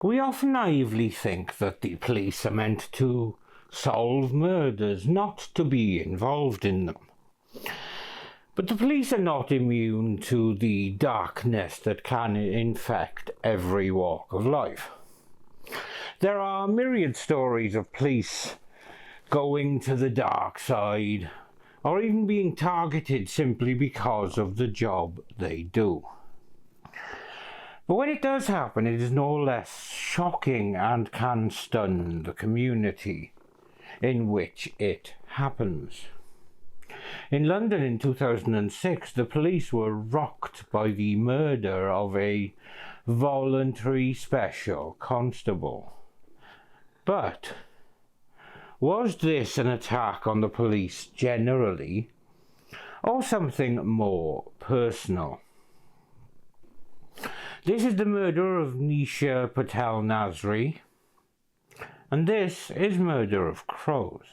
We often naively think that the police are meant to solve murders, not to be involved in them. But the police are not immune to the darkness that can infect every walk of life. There are myriad stories of police going to the dark side, or even being targeted simply because of the job they do. But when it does happen, it is no less shocking and can stun the community in which it happens. In London in 2006, the police were rocked by the murder of a voluntary special constable. But was this an attack on the police generally, or something more personal? This is the murder of Nisha Patel-Nasri, and this is Murder of Crows.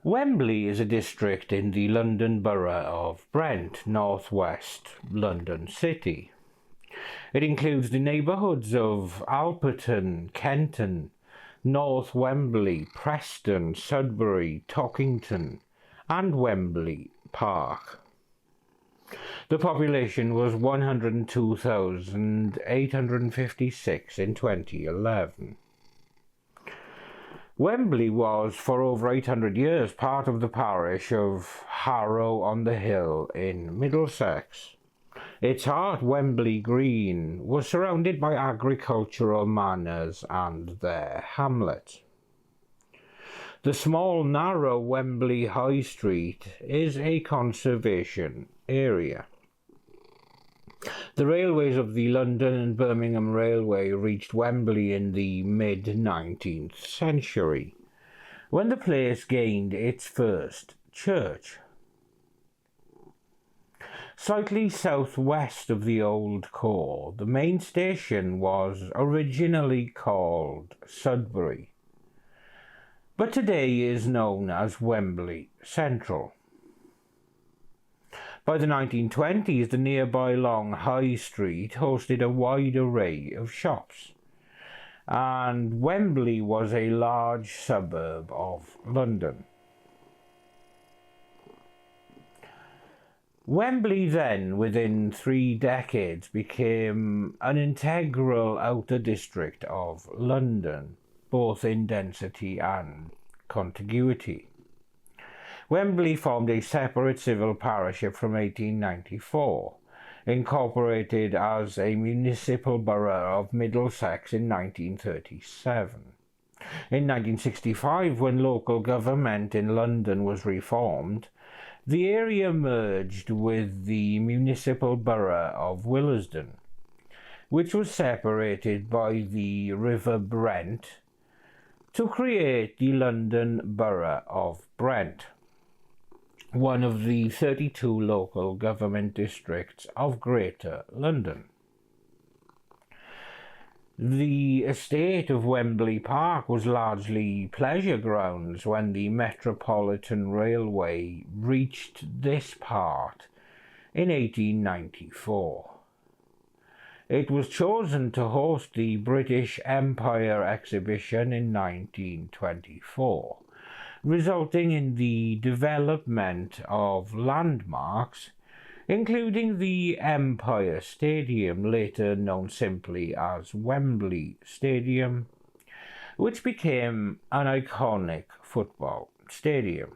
Wembley is a district in the London Borough of Brent, northwest London City. It includes the neighbourhoods of Alperton, Kenton, North Wembley, Preston, Sudbury, Tockington and Wembley Park. The population was 102,856 in 2011. Wembley was, for over 800 years, part of the parish of Harrow-on-the-Hill in Middlesex. Its heart, Wembley Green, was surrounded by agricultural manors and their hamlet. The small, narrow Wembley High Street is a conservation area. The railways of the London and Birmingham Railway reached Wembley in the mid-19th century, when the place gained its first church. Slightly southwest of the old core, the main station was originally called Sudbury, but today is known as Wembley Central. By the 1920s, the nearby long High Street hosted a wide array of shops, and Wembley was a large suburb of London. Wembley then, within 3 decades, became an integral outer district of London, both in density and contiguity. Wembley formed a separate civil pariship from 1894, incorporated as a municipal borough of Middlesex in 1937. In 1965, when local government in London was reformed, the area merged with the municipal borough of Willesden, which was separated by the River Brent, to create the London Borough of Brent, one of the 32 local government districts of Greater London. The estate of Wembley Park was largely pleasure grounds when the Metropolitan Railway reached this part in 1894. It was chosen to host the British Empire exhibition in 1924, resulting in the development of landmarks, including the Empire Stadium, later known simply as Wembley Stadium, which became an iconic football stadium.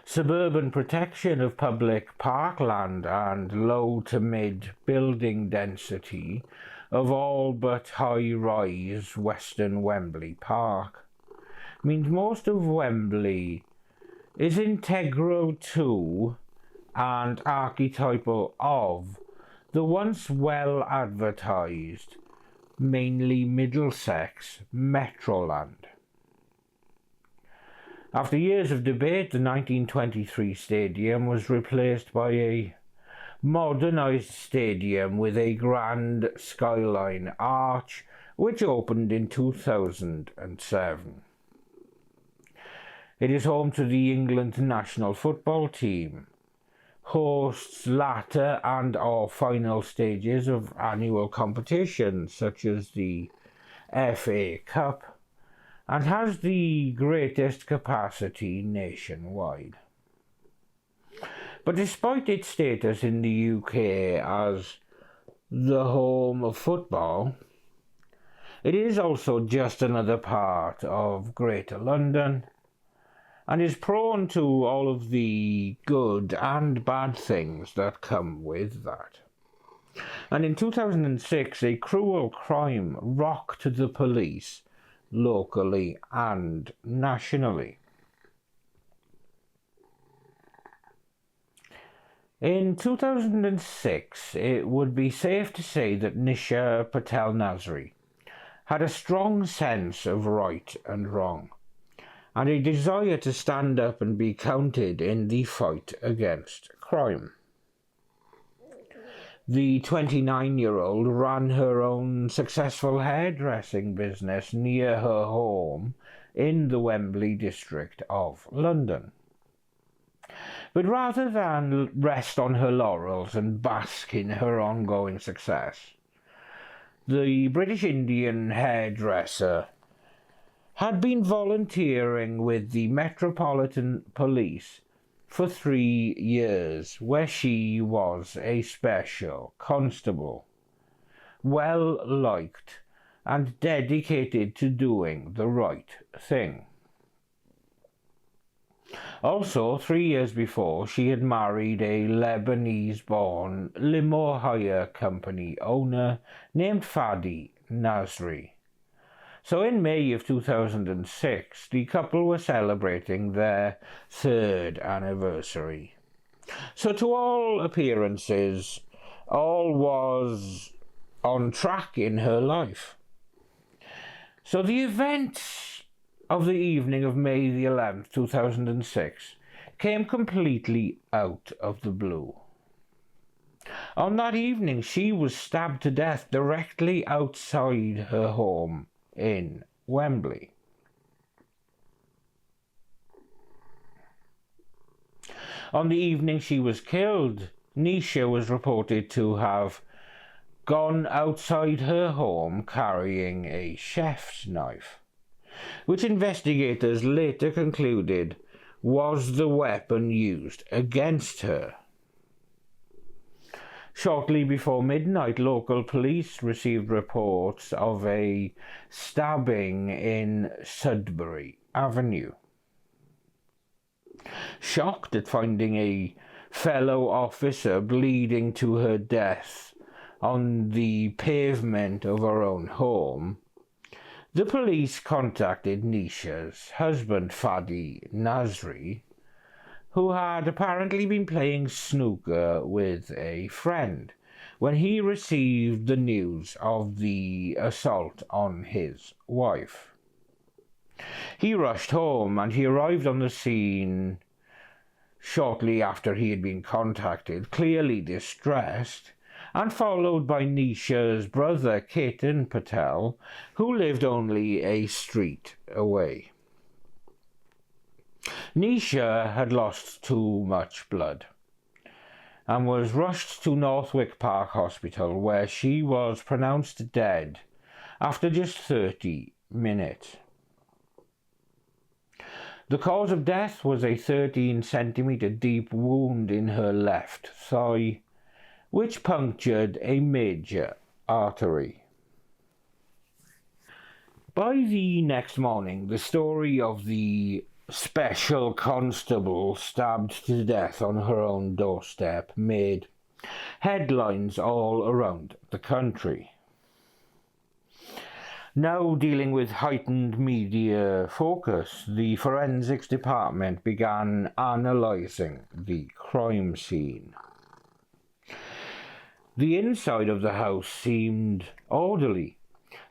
Suburban protection of public parkland and low to mid building density of all but high-rise Western Wembley Park means most of Wembley is integral to and archetypal of the once well advertised, mainly Middlesex Metroland. After years of debate, the 1923 stadium was replaced by a modernised stadium with a grand skyline arch, which opened in 2007. It is home to the England national football team, hosts latter and or final stages of annual competitions such as the FA Cup, and has the greatest capacity nationwide. But despite its status in the UK as the home of football, it is also just another part of Greater London and is prone to all of the good and bad things that come with that. And in 2006, a cruel crime rocked the police locally and nationally. In 2006, it would be safe to say that Nisha Patel-Nasri had a strong sense of right and wrong, and a desire to stand up and be counted in the fight against crime. The 29-year-old ran her own successful hairdressing business near her home in the Wembley district of London. But rather than rest on her laurels and bask in her ongoing success, the British Indian hairdresser had been volunteering with the Metropolitan Police for 3 years, where she was a special constable, well liked and dedicated to doing the right thing. Also, 3 years before, she had married a Lebanese-born limo hire company owner named Fadi Nasri. So in May of 2006, the couple were celebrating their 3rd anniversary. So to all appearances, all was on track in her life. So the events of the evening of May the 11th, 2006, came completely out of the blue. On that evening, she was stabbed to death directly outside her home in Wembley. On the evening she was killed, Nisha was reported to have gone outside her home carrying a chef's knife, which investigators later concluded was the weapon used against her. Shortly before midnight, local police received reports of a stabbing in Sudbury Avenue. Shocked at finding a fellow officer bleeding to her death on the pavement of her own home, the police contacted Nisha's husband, Fadi Nasri, who had apparently been playing snooker with a friend when he received the news of the assault on his wife. He rushed home and he arrived on the scene shortly after he had been contacted, clearly distressed, and followed by Nisha's brother, Ketan Patel, who lived only a street away. Nisha had lost too much blood and was rushed to Northwick Park Hospital, where she was pronounced dead after just 30 minutes. The cause of death was a 13-centimetre deep wound in her left thigh, which punctured a major artery. By the next morning, the story of the special constable stabbed to death on her own doorstep made headlines all around the country. Now dealing with heightened media focus, the forensics department began analysing the crime scene. The inside of the house seemed orderly,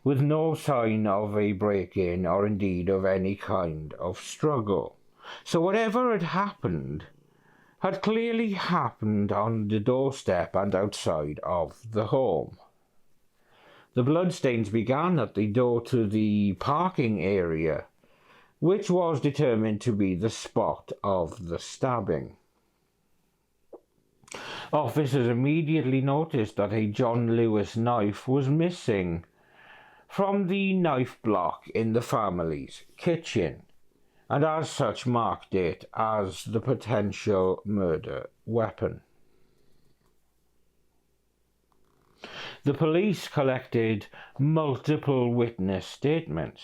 with no sign of a break-in or indeed of any kind of struggle. So whatever had happened had clearly happened on the doorstep and outside of the home. The bloodstains began at the door to the parking area, which was determined to be the spot of the stabbing. Officers immediately noticed that a John Lewis knife was missing from the knife block in the family's kitchen, and as such marked it as the potential murder weapon. The police collected multiple witness statements,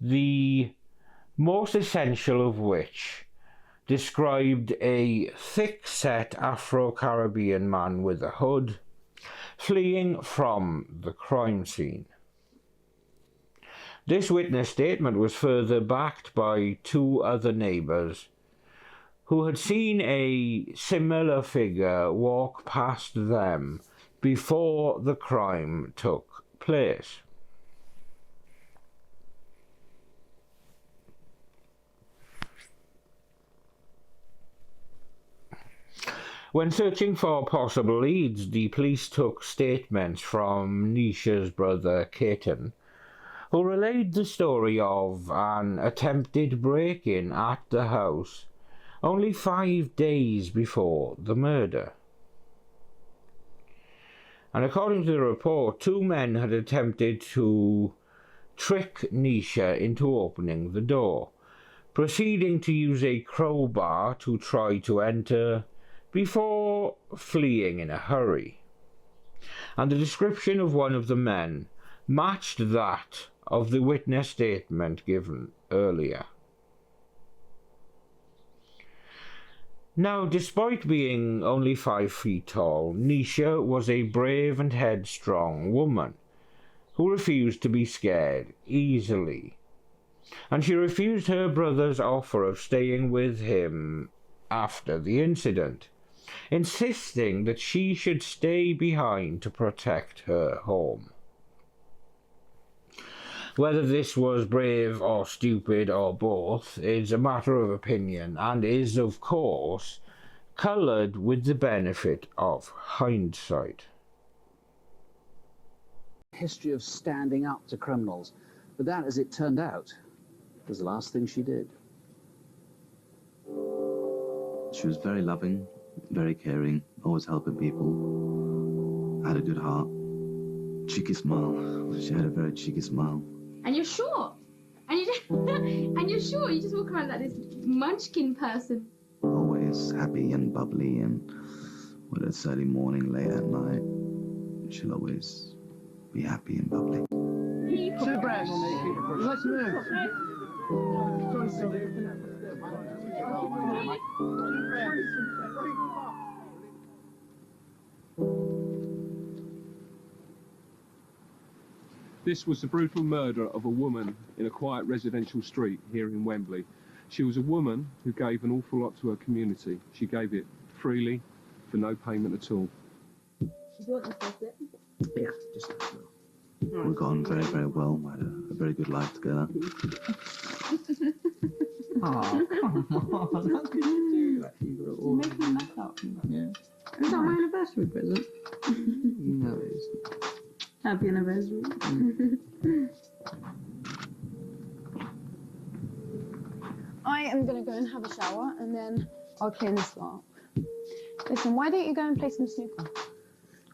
the most essential of which described a thick-set Afro-Caribbean man with a hood fleeing from the crime scene. This witness statement was further backed by two other neighbours who had seen a similar figure walk past them before the crime took place. When searching for possible leads, the police took statements from Nisha's brother Caton, who relayed the story of an attempted break-in at the house only 5 days before the murder. And according to the report, two men had attempted to trick Nisha into opening the door, proceeding to use a crowbar to try to enter before fleeing in a hurry. And the description of one of the men matched that of the witness statement given earlier. Now, despite being only 5 feet tall, Nisha was a brave and headstrong woman who refused to be scared easily, and she refused her brother's offer of staying with him after the incident, insisting that she should stay behind to protect her home. Whether this was brave or stupid or both is a matter of opinion and is, of course, coloured with the benefit of hindsight. History of standing up to criminals, but that, as it turned out, was the last thing she did. She was very loving, very caring, always helping people, had a good heart, cheeky smile. She had a very cheeky smile. And you're short. And you just, and you're short. You just walk around like this munchkin person. Always happy and bubbly, and whether it's early morning, late at night, she'll always be happy and bubbly. Two breaths. Let's move. This was the brutal murder of a woman in a quiet residential street here in Wembley. She was a woman who gave an awful lot to her community. She gave it freely, for no payment at all. Yeah, just like that. We got on very, very well. We had a very good life together. Oh, come on. How could you do that? You're making a mess out of me. Yeah. Is that my anniversary present? No, it isn't. Happy anniversary. I am going to go and have a shower and then I'll clean this lot up. Listen, why don't you go and play some snooker?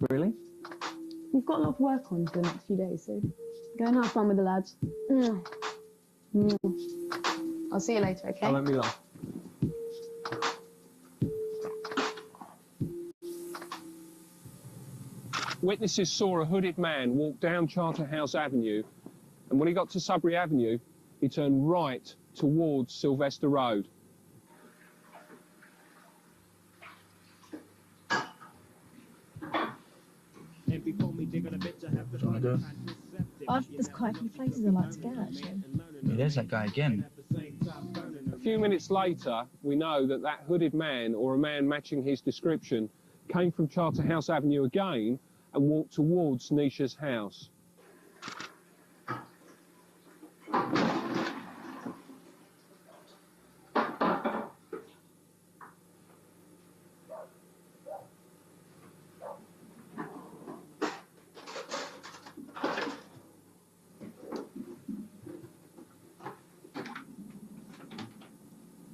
Really? You've got a lot of work on for the next few days, so go and have fun with the lads. I'll see you later, okay? Don't let me laugh. Witnesses saw a hooded man walk down Charterhouse Avenue, and when he got to Sudbury Avenue, he turned right towards Sylvester Road. There's quite a few places I'd like to go, actually. Yeah, there's that guy again. A few minutes later, we know that that hooded man, or a man matching his description, came from Charterhouse Avenue again and walked towards Nisha's house.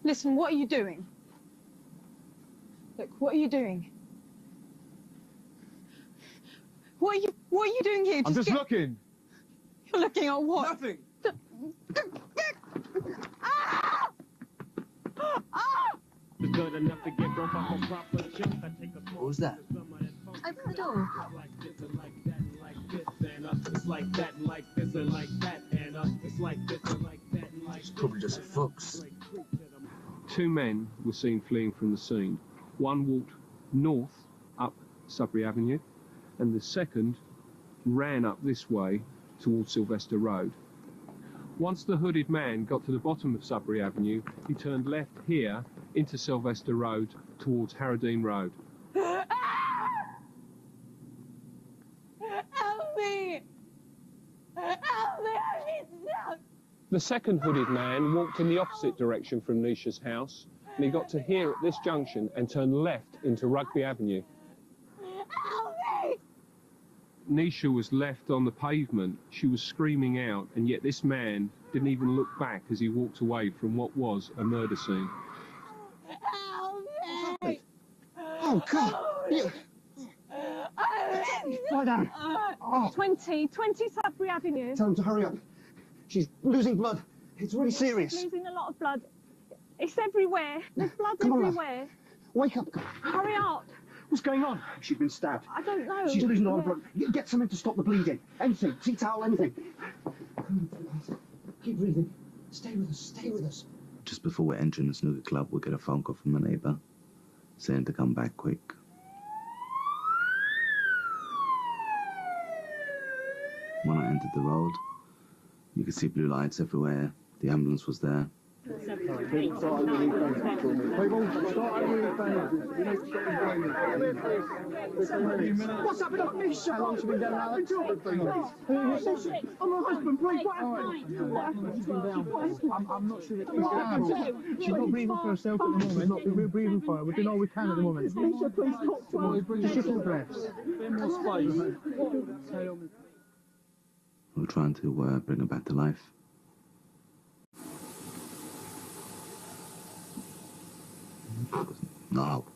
Listen, what are you doing? Look, what are you doing? What are you doing here? I'm just looking. You're looking at what? Nothing. Ah! Ah! What was that? Open the door. It's probably just a fox. Two men were seen fleeing from the scene. One walked north up Sudbury Avenue, and the second ran up this way towards Sylvester Road. Once the hooded man got to the bottom of Sudbury Avenue, he turned left here into Sylvester Road towards Harroudine Road. Help me! Help me! I need help! The second hooded man walked in the opposite direction from Nisha's house, and he got to here at this junction and turned left into Rugby Avenue. Help me! Nisha was left on the pavement. She was screaming out, and yet this man didn't even look back as he walked away from what was a murder scene. Help me! Oh, God! You... Lie down. 20 Sudbury Avenue. Tell him to hurry up. She's losing blood. It's really serious. Losing a lot of blood. It's everywhere. There's blood Come on, love. everywhere. Wake up. Hurry up. What's going on? She's been stabbed. I don't know. She's losing a lot of blood. Get something to stop the bleeding. Anything. Tea towel, anything. Keep breathing. Stay with us. Stay with us. Just before we're entering the snooker club, we'll get a phone call from the neighbour saying to come back quick. When I entered the road, you could see blue lights everywhere. The ambulance was there. What's happened to Nisha? How long has she been down there? I'm her husband, please. What happened? I'm not sure. She's not breathing for herself at the moment. We're breathing for her. We're doing all we can at the moment. Nisha, please talk to her. Just in breaths. More space. We were trying to bring her back to life. No hope.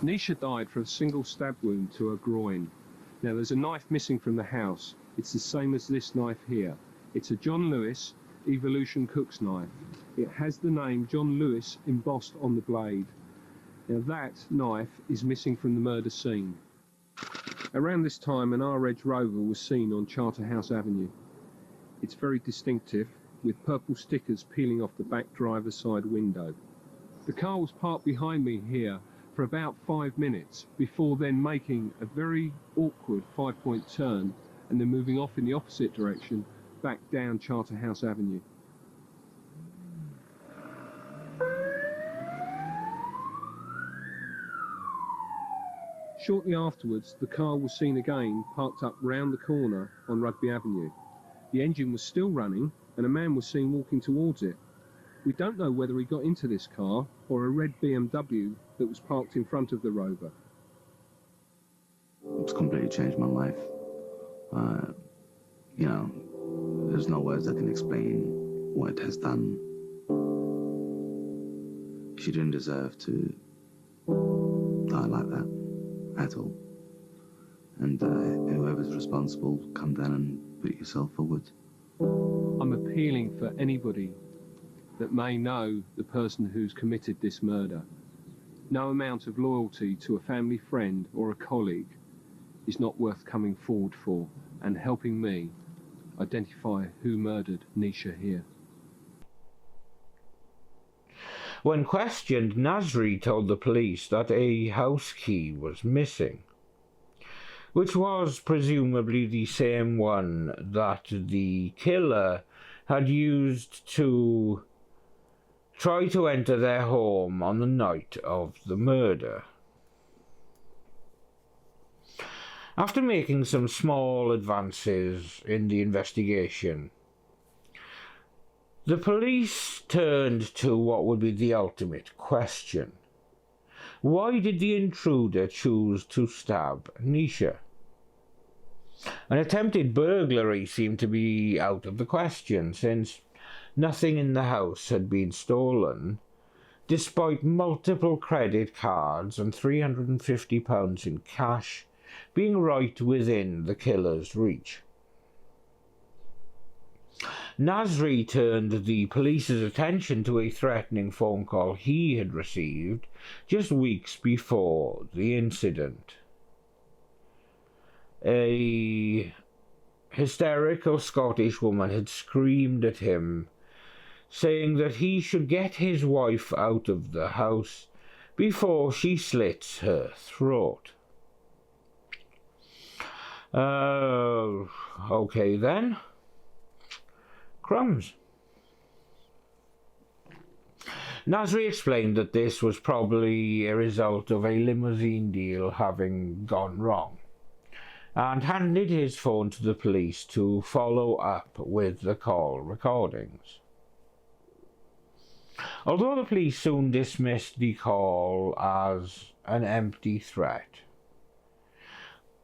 Nisha died from a single stab wound to her groin. Now there's a knife missing from the house. It's the same as this knife here. It's a John Lewis Evolution Cook's knife. It has the name John Lewis embossed on the blade. Now that knife is missing from the murder scene. Around this time an R-Edge Rover was seen on Charterhouse Avenue. It's very distinctive, with purple stickers peeling off the back driver's side window. The car was parked behind me here for about 5 minutes before then making a very awkward 5-point turn and then moving off in the opposite direction back down Charterhouse Avenue. Shortly afterwards, the car was seen again parked up round the corner on Rugby Avenue. The engine was still running and a man was seen walking towards it. We don't know whether he got into this car or a red BMW that was parked in front of the Rover. It's completely changed my life. You know, there's no words that can explain what it has done. She didn't deserve to die like that at all. And whoever's responsible, come down and put yourself forward. I'm appealing for anybody that may know the person who's committed this murder. No amount of loyalty to a family friend or a colleague is not worth coming forward for and helping me identify who murdered Nisha here. When questioned, Nasri told the police that a house key was missing. which was presumably the same one that the killer had used to try to enter their home on the night of the murder. After making some small advances in the investigation, the police turned to what would be the ultimate question. Why did the intruder choose to stab Nisha? An attempted burglary seemed to be out of the question, since nothing in the house had been stolen, despite multiple credit cards and £350 in cash being right within the killer's reach. Nasri turned the police's attention to a threatening phone call he had received just weeks before the incident. A hysterical Scottish woman had screamed at him, saying that he should get his wife out of the house before she slits her throat. Okay then. Crumbs. Nasri explained that this was probably a result of a limousine deal having gone wrong, and handed his phone to the police to follow up with the call recordings. Although the police soon dismissed the call as an empty threat,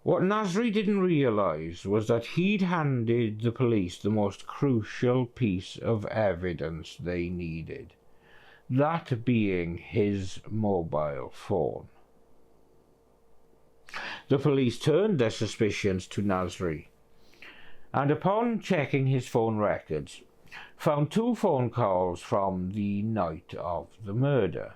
what Nasri didn't realise was that he'd handed the police the most crucial piece of evidence they needed, that being his mobile phone. The police turned their suspicions to Nasri, and upon checking his phone records, found 2 phone calls from the night of the murder.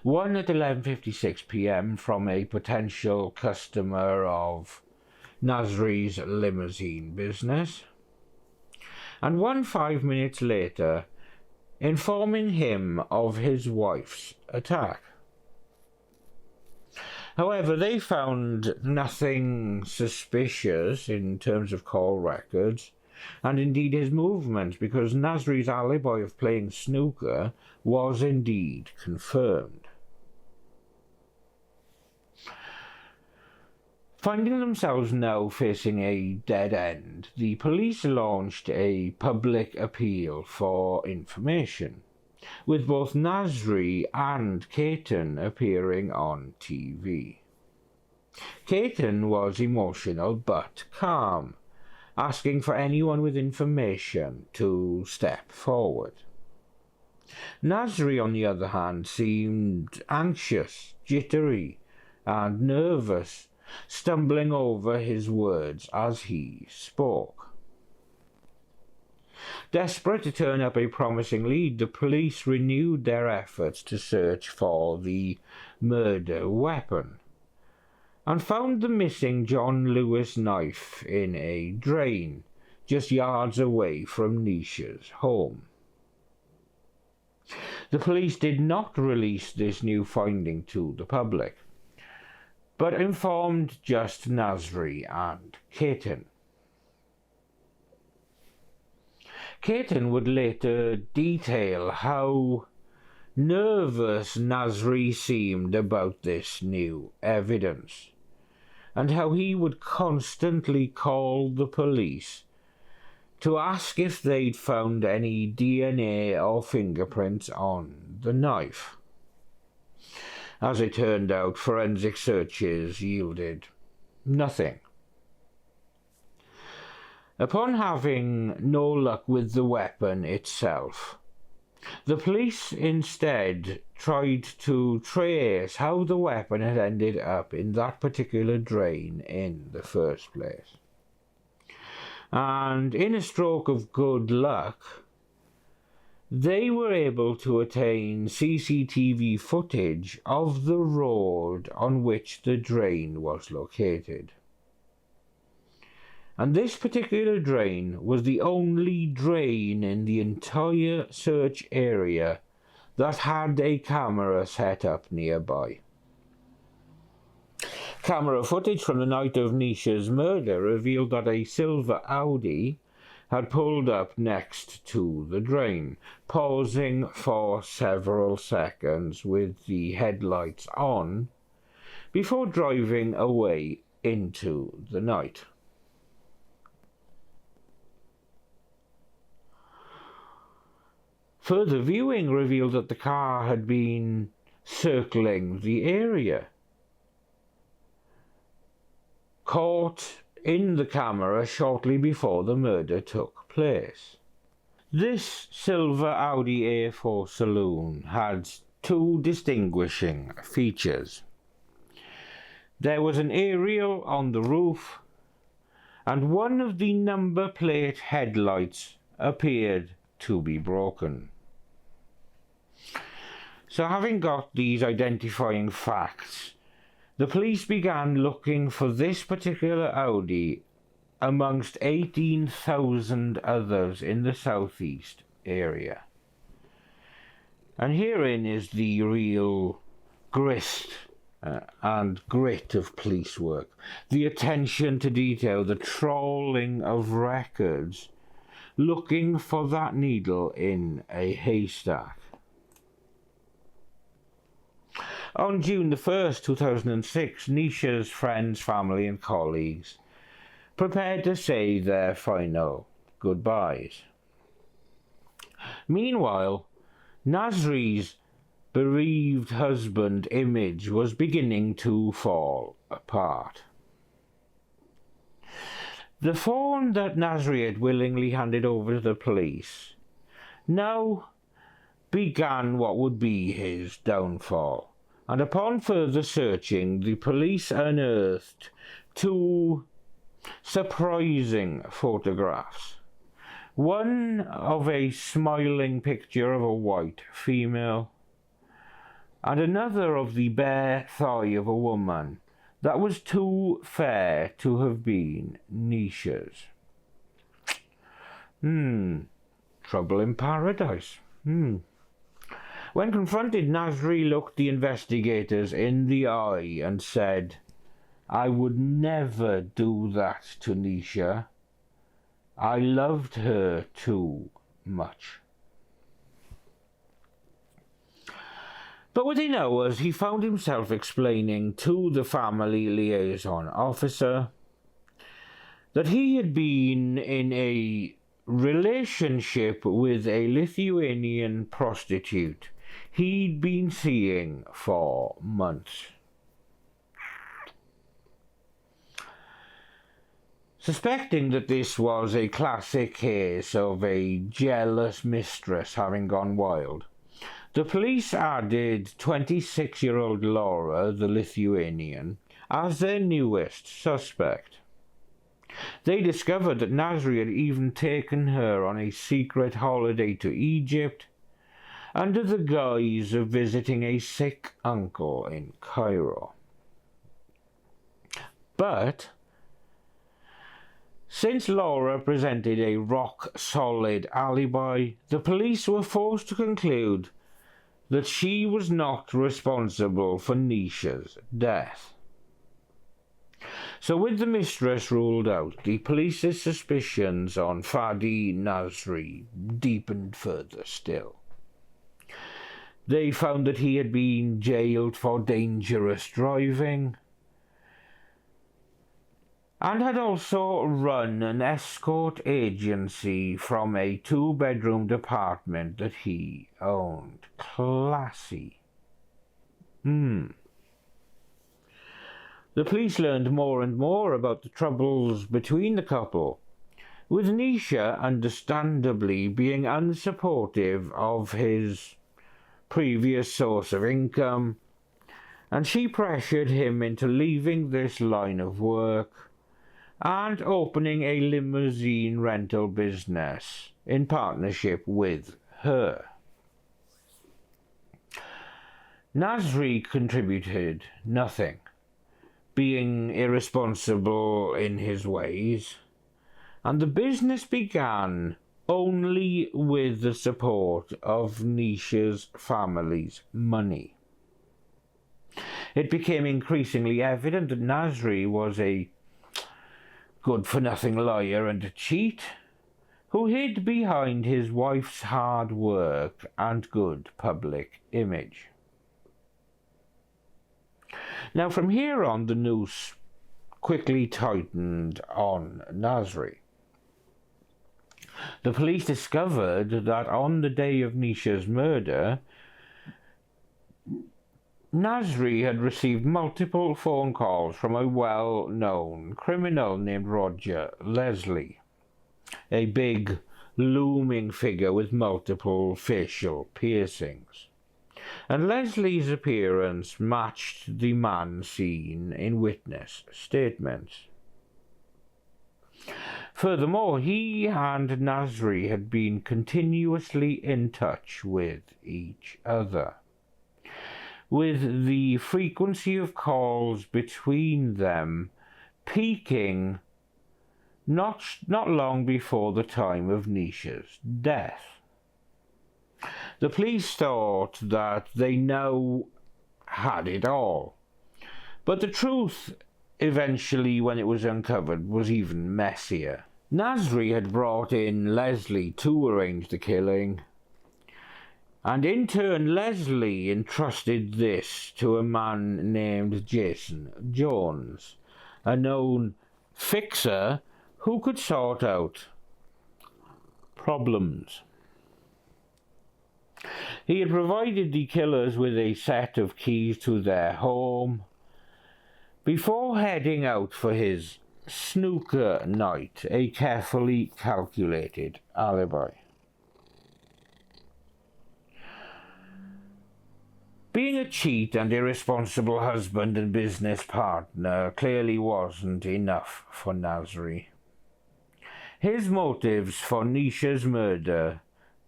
One at 11:56 p.m. from a potential customer of Nasri's limousine business, and one 5 minutes later informing him of his wife's attack. However, they found nothing suspicious in terms of call records, and indeed his movements, because Nasri's alibi of playing snooker was indeed confirmed. Finding themselves now facing a dead end, the police launched a public appeal for information, with both Nasri and Caton appearing on TV. Caton was emotional but calm, asking for anyone with information to step forward. Nasri, on the other hand, seemed anxious, jittery, and nervous, stumbling over his words as he spoke. Desperate to turn up a promising lead, the police renewed their efforts to search for the murder weapon, and found the missing John Lewis knife in a drain just yards away from Nisha's home. The police did not release this new finding to the public, but informed just Nasri and Caton. Caton would later detail how nervous Nasri seemed about this new evidence, and how he would constantly call the police to ask if they'd found any DNA or fingerprints on the knife. As it turned out, forensic searches yielded nothing. Upon having no luck with the weapon itself, the police instead tried to trace how the weapon had ended up in that particular drain in the first place. And in a stroke of good luck, they were able to attain CCTV footage of the road on which the drain was located. And this particular drain was the only drain in the entire search area that had a camera set up nearby. Camera footage from the night of Nisha's murder revealed that a silver Audi had pulled up next to the drain, pausing for several seconds with the headlights on before driving away into the night. Further viewing revealed that the car had been circling the area, caught in the camera shortly before the murder took place. This silver Audi A4 saloon had two distinguishing features. There was an aerial on the roof, and one of the number plate headlights appeared to be broken. So having got these identifying facts, the police began looking for this particular Audi amongst 18,000 others in the southeast area. And herein is the real grist and grit of police work, the attention to detail, the trawling of records, looking for that needle in a haystack. On June the 1st, 2006, Nisha's friends, family and colleagues prepared to say their final goodbyes. Meanwhile, Nasri's bereaved husband image was beginning to fall apart. The phone that Nasri had willingly handed over to the police now began what would be his downfall. And upon further searching, the police unearthed two surprising photographs. One of a smiling picture of a white female, and another of the bare thigh of a woman that was too fair to have been Nisha's. Trouble in paradise. When confronted, Nasri looked the investigators in the eye and said, "I would never do that to Nisha. I loved her too much." But within hours, he found himself explaining to the family liaison officer that he had been in a relationship with a Lithuanian prostitute he'd been seeing for months. Suspecting that this was a classic case of a jealous mistress having gone wild, the police added 26-year-old Laura, the Lithuanian, as their newest suspect. They discovered that Nasri had even taken her on a secret holiday to Egypt under the guise of visiting a sick uncle in Cairo. But since Laura presented a rock-solid alibi, the police were forced to conclude that she was not responsible for Nisha's death. So with the mistress ruled out, the police's suspicions on Fadi Nasri deepened further still. They found that he had been jailed for dangerous driving and had also run an escort agency from a 2-bedroom apartment that he owned. Classy. The police learned more and more about the troubles between the couple, with Nisha understandably being unsupportive of his previous source of income, and she pressured him into leaving this line of work and opening a limousine rental business in partnership with her. Nasri contributed nothing, being irresponsible in his ways, and the business began only with the support of Nisha's family's money. It became increasingly evident that Nasri was a good-for-nothing liar and a cheat who hid behind his wife's hard work and good public image. Now, from here on, the noose quickly tightened on Nasri. The police discovered that on the day of Nisha's murder, Nasri had received multiple phone calls from a well-known criminal named Roger Leslie, a big, looming figure with multiple facial piercings. And Leslie's appearance matched the man seen in witness statements. Furthermore, he and Nasri had been continuously in touch with each other, with the frequency of calls between them peaking not long before the time of Nisha's death. The police thought that they now had it all, but the truth eventually, when it was uncovered, was even messier. Nasri had brought in Leslie to arrange the killing, and in turn Leslie entrusted this to a man named Jason Jones, a known fixer who could sort out problems. He had provided the killers with a set of keys to their home before heading out for his snooker night, a carefully calculated alibi. Being a cheat and irresponsible husband and business partner clearly wasn't enough for Nasri. His motives for Nisha's murder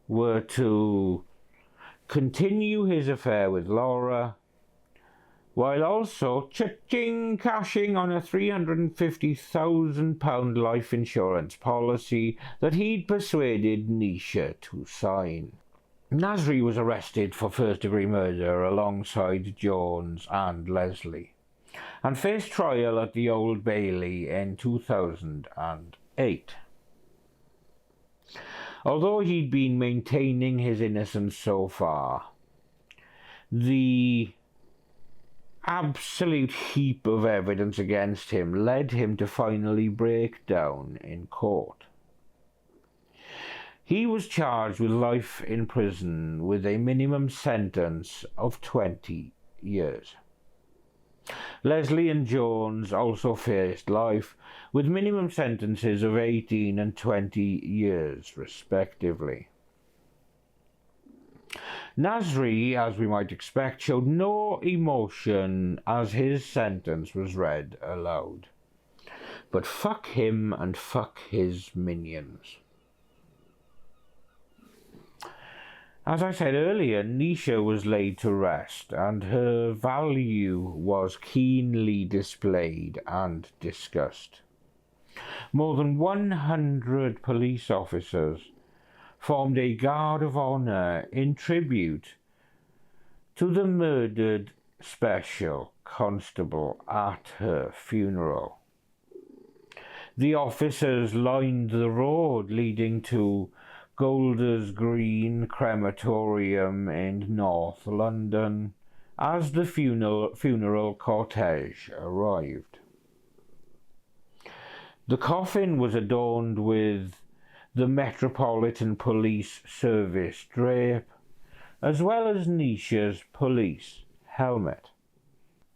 were to continue his affair with Laura, while also cashing on a £350,000 life insurance policy that he'd persuaded Nisha to sign. Nasri was arrested for first-degree murder alongside Jones and Leslie, and faced trial at the Old Bailey in 2008. Although he'd been maintaining his innocence so far, the absolute heap of evidence against him led him to finally break down in court. He was charged with life in prison with a minimum sentence of 20 years. Leslie and Jones also faced life with minimum sentences of 18 and 20 years, respectively. Nasri, as we might expect, showed no emotion as his sentence was read aloud. But fuck him and fuck his minions. As I said earlier, Nisha was laid to rest, and her value was keenly displayed and discussed. More than 100 police officers formed a guard of honour in tribute to the murdered special constable at her funeral. The officers lined the road leading to Golders Green Crematorium in North London as the funeral cortege arrived. The coffin was adorned with the Metropolitan Police Service drape, as well as Nisha's police helmet.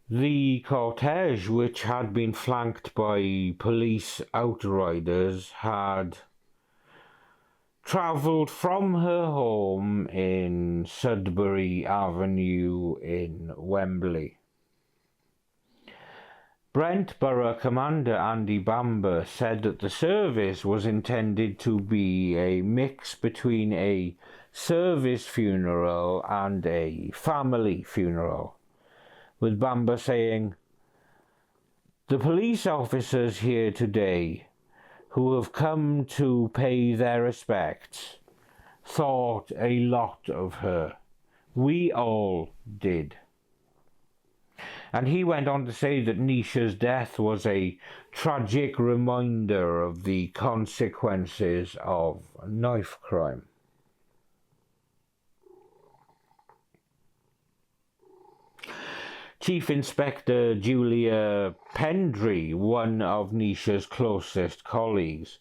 The cortege, which had been flanked by police outriders, had travelled from her home in Sudbury Avenue in Wembley. Brent Borough Commander Andy Bamber said that the service was intended to be a mix between a service funeral and a family funeral, with Bamber saying, "The police officers here today who have come to pay their respects thought a lot of her. We all did." And he went on to say that Nisha's death was a tragic reminder of the consequences of knife crime. Chief Inspector Julia Pendry, one of Nisha's closest colleagues,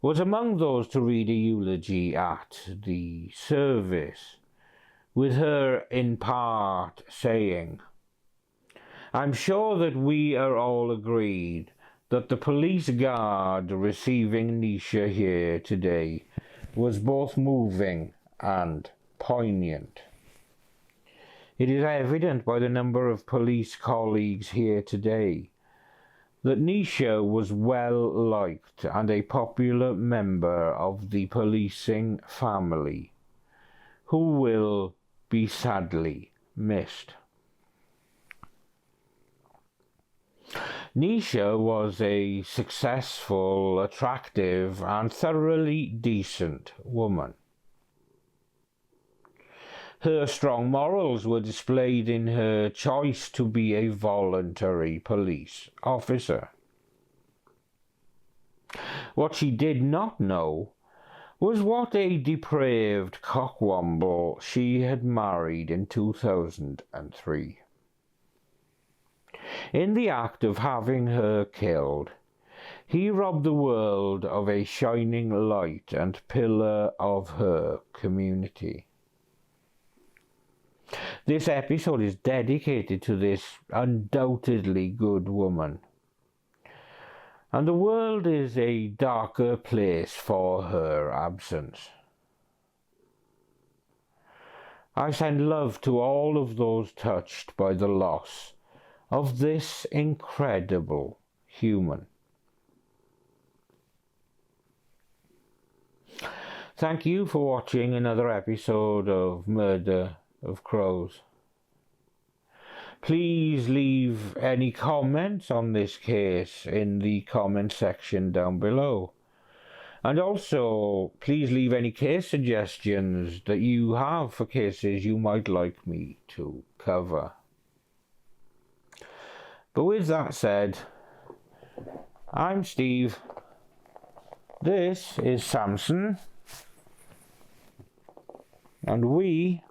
was among those to read a eulogy at the service, with her in part saying, "I'm sure that we are all agreed that the police guard receiving Nisha here today was both moving and poignant. It is evident by the number of police colleagues here today that Nisha was well liked and a popular member of the policing family, who will be sadly missed." Nisha was a successful, attractive, and thoroughly decent woman. Her strong morals were displayed in her choice to be a voluntary police officer. What she did not know was what a depraved cockwomble she had married in 2003. In the act of having her killed, he robbed the world of a shining light and pillar of her community. This episode is dedicated to this undoubtedly good woman, and the world is a darker place for her absence. I send love to all of those touched by the loss of this incredible human. Thank you for watching another episode of Murder of Crows. Please leave any comments on this case in the comment section down below. And also, please leave any case suggestions that you have for cases you might like me to cover. But with that said, I'm Steve. This is Samson. And we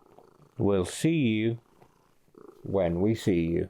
will see you when we see you.